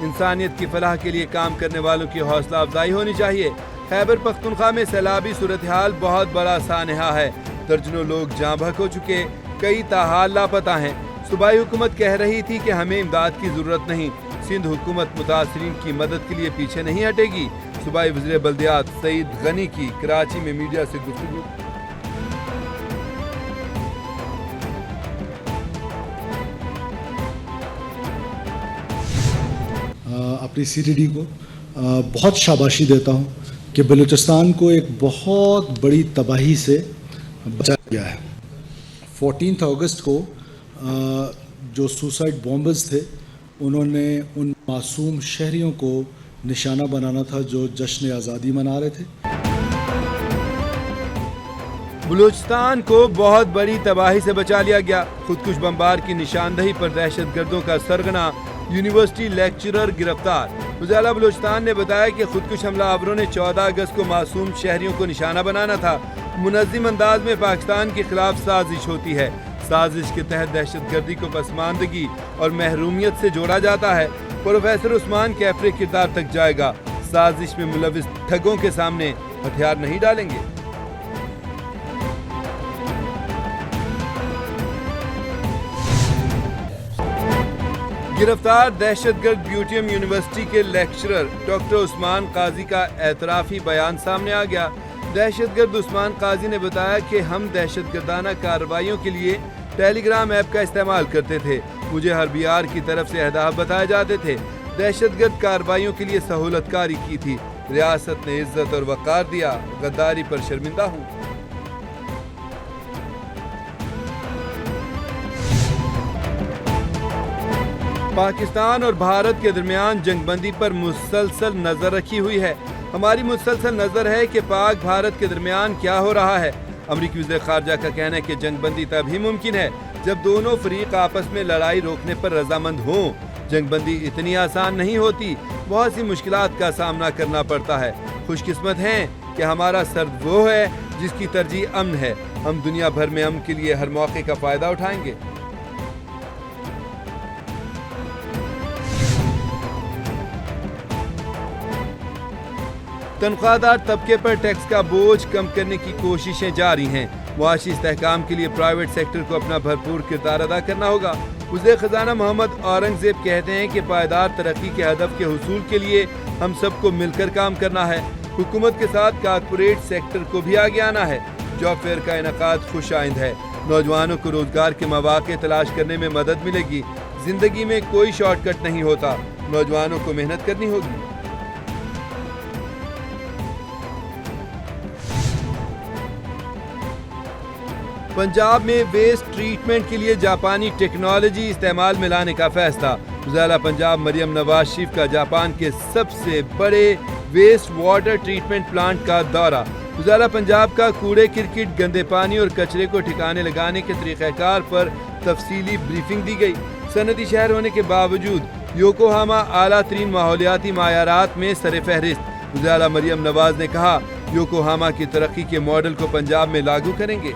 انسانیت کی فلاح کے لیے کام کرنے والوں کی حوصلہ افزائی ہونی چاہیے۔ خیبر پختونخوا میں سیلابی صورتحال بہت بڑا سانحہ ہے، درجنوں لوگ جاں بحق ہو چکے، کئی تاحال لاپتہ ہیں۔ صوبائی حکومت کہہ رہی تھی کہ ہمیں امداد کی ضرورت نہیں، سندھ حکومت متاثرین کی مدد کے لیے پیچھے نہیں ہٹے گی۔ صوبائی وزیر بلدیات سعید غنی کی کراچی میں میڈیا سے گفتگو۔ اپنی سی ٹی ڈی کو بہت شاباشی دیتا ہوں کہ بلوچستان کو ایک بہت بڑی تباہی سے بچایا گیا ہے۔ 14 اگست کو جو سوسائڈ بامبرز تھے انہوں نے ان معصوم شہریوں کو نشانہ بنانا تھا جو جشن آزادی منا رہے تھے۔ بلوچستان کو بہت بڑی تباہی سے بچا لیا گیا۔ خودکش بمبار کی نشاندہی پر دہشت گردوں کا سرغنہ یونیورسٹی لیکچرر گرفتار۔ وزیر بلوچستان نے بتایا کہ خودکش حملہ آوروں نے 14 اگست کو معصوم شہریوں کو نشانہ بنانا تھا۔ منظم انداز میں پاکستان کے خلاف سازش ہوتی ہے۔ سازش کے تحت دہشت گردی کو پسماندگی اور محرومیت سے جوڑا جاتا ہے۔ پروفیسر عثمان کیفرے کردار تک جائے گا۔ سازش میں ملوث ٹھگوں کے سامنے ہتھیار نہیں ڈالیں گے۔ گرفتار دہشت گرد بیوٹیم یونیورسٹی کے لیکچرر ڈاکٹر عثمان قاضی کا اعترافی بیان سامنے آ گیا۔ دہشت گرد عثمان قاضی نے بتایا کہ ہم دہشت گردانہ کارروائیوں کے لیے ٹیلی گرام ایپ کا استعمال کرتے تھے۔ مجھے ہر BR کی طرف سے اہداف بتائے جاتے تھے۔ دہشت گرد کارروائیوں کے لیے سہولت کاری کی تھی۔ ریاست نے عزت اور وقار دیا، غداری پر شرمندہ ہوں۔ پاکستان اور بھارت کے درمیان جنگ بندی پر مسلسل نظر رکھی ہوئی ہے۔ ہماری مسلسل نظر ہے کہ پاک بھارت کے درمیان کیا ہو رہا ہے۔ امریکی وزیر خارجہ کا کہنا ہے کہ جنگ بندی تب ہی ممکن ہے جب دونوں فریق آپس میں لڑائی روکنے پر رضامند ہوں۔ جنگ بندی اتنی آسان نہیں ہوتی، بہت سی مشکلات کا سامنا کرنا پڑتا ہے۔ خوش قسمت ہیں کہ ہمارا سرد وہ ہے جس کی ترجیح امن ہے۔ ہم دنیا بھر میں امن کے لیے ہر موقع کا فائدہ اٹھائیں گے۔ تنخواہ دار طبقے پر ٹیکس کا بوجھ کم کرنے کی کوششیں جاری ہیں۔ معاشی استحکام کے لیے پرائیویٹ سیکٹر کو اپنا بھرپور کردار ادا کرنا ہوگا۔ وزیر خزانہ محمد اورنگزیب کہتے ہیں کہ پائیدار ترقی کے ہدف کے حصول کے لیے ہم سب کو مل کر کام کرنا ہے۔ حکومت کے ساتھ کارپوریٹ سیکٹر کو بھی آگے آنا ہے۔ جاب فیئر کا انعقاد خوش آئند ہے۔ نوجوانوں کو روزگار کے مواقع تلاش کرنے میں مدد ملے گی۔ زندگی میں کوئی شارٹ کٹ نہیں ہوتا، نوجوانوں کو محنت کرنی ہوگی۔ پنجاب میں ویسٹ ٹریٹمنٹ کے لیے جاپانی ٹیکنالوجی استعمال میں لانے کا فیصلہ۔ وزیر پنجاب مریم نواز شریف کا جاپان کے سب سے بڑے ویسٹ واٹر ٹریٹمنٹ پلانٹ کا دورہ۔ وزیر پنجاب کا کوڑے کرکٹ، گندے پانی اور کچرے کو ٹھکانے لگانے کے طریقہ کار پر تفصیلی بریفنگ دی گئی۔ صنعتی شہر ہونے کے باوجود یوکوہاما اعلیٰ ترین ماحولیاتی معیارات میں سر فہرست۔ وزیر مریم نواز نے کہا یوکوہاما کی ترقی کے ماڈل کو پنجاب میں لاگو کریں گے۔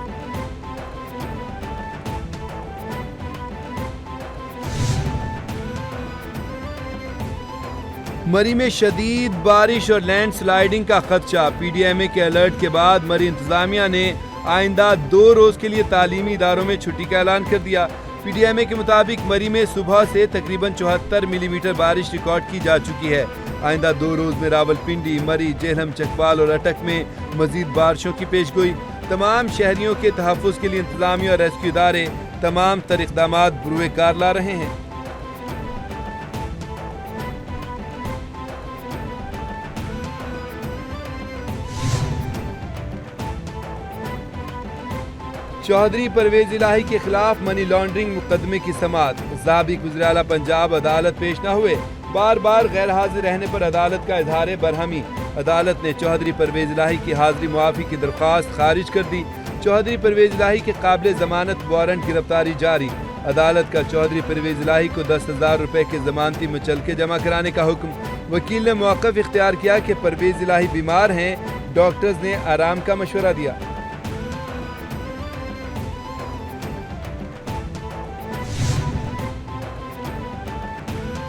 مری میں شدید بارش اور لینڈ سلائیڈنگ کا خدشہ۔ PDMA کے الرٹ کے بعد مری انتظامیہ نے آئندہ 2 روز کے لیے تعلیمی اداروں میں چھٹی کا اعلان کر دیا۔ PDMA کے مطابق مری میں صبح سے تقریباً 74 ملی میٹر بارش ریکارڈ کی جا چکی ہے۔ آئندہ 2 روز میں راولپنڈی، مری، جہلم، چکوال اور اٹک میں مزید بارشوں کی پیش گوئی۔ تمام شہریوں کے تحفظ کے لیے انتظامیہ اور ریسکیو ادارے تمام تر اقدامات بروئے کار لا رہے ہیں۔ چودھری پرویز الہی کے خلاف منی لانڈرنگ مقدمے کی سماعت۔ سابق وزیر اعلیٰ پنجاب عدالت پیش نہ ہوئے، بار بار غیر حاضر رہنے پر عدالت کا اظہار برہمی۔ عدالت نے چودھری پرویز الہی کی حاضری معافی کی درخواست خارج کر دی۔ چودھری پرویز الہی کے قابل ضمانت وارنٹ گرفتاری جاری۔ عدالت کا چودھری پرویز الہی کو 10,000 روپے کے ضمانتی مچلکے جمع کرانے کا حکم۔ وکیل نے موقف اختیار کیا کہ پرویز الہی بیمار ہیں، ڈاکٹرز نے آرام کا مشورہ دیا۔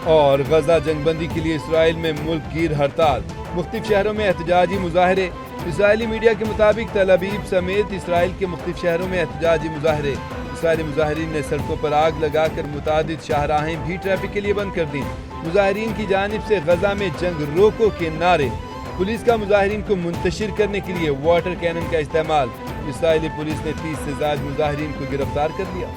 اور غزہ جنگ بندی کے لیے اسرائیل میں ملک گیر ہڑتال، مختلف شہروں میں احتجاجی مظاہرے۔ اسرائیلی میڈیا کے مطابق تل ابیب سمیت اسرائیل کے مختلف شہروں میں احتجاجی مظاہرے۔ اسرائیلی مظاہرین نے سڑکوں پر آگ لگا کر متعدد شاہراہیں بھی ٹریفک کے لیے بند کر دیں۔ مظاہرین کی جانب سے غزہ میں جنگ روکو کے نعرے۔ پولیس کا مظاہرین کو منتشر کرنے کے لیے واٹر کینن کا استعمال۔ اسرائیلی پولیس نے 30 سے زائد مظاہرین کو گرفتار کر لیا۔